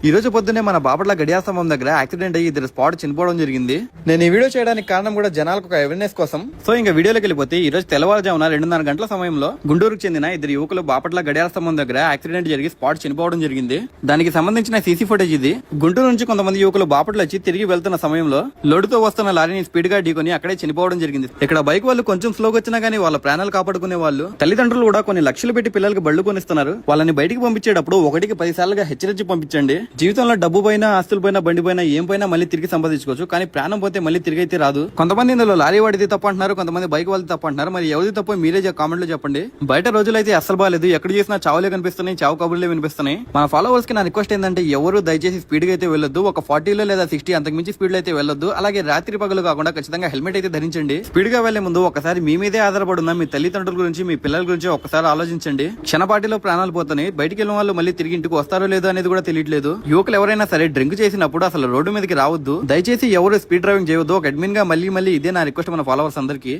ఈ రోజు పొద్దున్నే మన బాపట్ల గడియార స్తంభం దగ్గర యాక్సిడెంట్ అయ్యి ఇద్దరు స్పాట్ చనిపోవడం జరిగింది. నేను ఈ వీడియో చేయడానికి కారణం కూడా జనాలకు ఒక అవేర్నెస్ కోసం. సో ఇంకా వీడియోలోకి వెళ్ళిపోతే ఈ రోజు తెల్లవారుజామున 2:30 గంటల సమయంలో గుంటూరుకు చెందిన ఇద్దరు యువకులు బాపట్ల గడియార స్తంభం దగ్గర యాక్సిడెంట్ జరిగి స్పాట్ చనిపోవడం జరిగింది. దానికి సంబంధించిన సీసీ ఫుటేజ్ ఇది. గుంటూరు నుంచి కొంతమంది యువకులు బాపట్ల వచ్చి తిరిగి వెళ్తున్న సమయంలో లోడుతో వస్తున్న లారీని స్పీడ్ గా ఢీకొని అక్కడే చనిపోవడం జరిగింది. ఇక్కడ బైక్ వాళ్ళు కొంచెం స్లోగా వచ్చినా గానీ వాళ్ళ ప్రాణాలు కాపాడుకునే వాళ్ళు, తల్లిదండ్రులు కూడా కొన్ని లక్షలు పెట్టి పిల్లలకు బళ్ళు కొనిస్తున్నారు. వాళ్ళని బయటికి పంపించేటప్పుడు 1కి 10 సార్లుగా హెచ్చరించి పంపించండి. జీవితంలో డబ్బు పైన, ఆస్తుల పైన, బండి పైన ఏం పైన మళ్ళీ తిరిగి సంపాదించుకోవచ్చు, కానీ ప్రాణం పోతే మళ్ళీ తిరిగి అయితే రాదు. కొంతమంది ఇందులో లారీ వాడిది తప్పు అంటున్నారు, కొంతమంది బైక్ వాళ్ళది తప్పు అంటున్నారు. మరి ఎవరిది తప్పు మీరే కామెంట్ లో చెప్పండి. బయట రోజులైతే అస్సలు బాగాలేదు. ఎక్కడ చేసినా చావులే కనిపిస్తున్నాయి, చావు కబుర్లే వినిపిస్తున్నాయి. మన ఫాలోవర్స్ కి నా రిక్వెస్ట్ ఏంటంటే ఎవరు దయచేసి స్పీడ్ గా అయితే వెళ్ళొద్దు. ఒక 40లో లేదా 60 అంతకు మించి స్పీడ్ లో అయితే వెళ్ళొద్దు. అలాగే రాత్రి పగలు కాకుండా ఖచ్చితంగా హెల్మెట్ అయితే ధరించండి. స్పీడ్ గా వెళ్లే ముందు ఒకసారి మీ మీదే ఆధారపడున్న మీ తల్లిదండ్రుల గురించి, మీ పిల్లల గురించి ఒకసారి ఆలోచించండి. క్షణపాటిలో ప్రాణాలు పోతున్నాయి. బయటికి వెళ్ళిన వాళ్ళు మళ్ళీ తిరిగి ఇంటికి వస్తారో లేదో అనేది కూడా తెలియట్లేదు. యువకులు ఎవరైనా సరే డ్రింక్ చేసినప్పుడు అసలు రోడ్డు మీదకి రావద్దు. దయచేసి ఎవరు స్పీడ్ డ్రైవింగ్ చేయవద్దు. ఒక అడ్మిన్ గా మళ్ళీ ఇదే నా రిక్వెస్ట్ మన ఫాలోవర్స్ అందరికీ.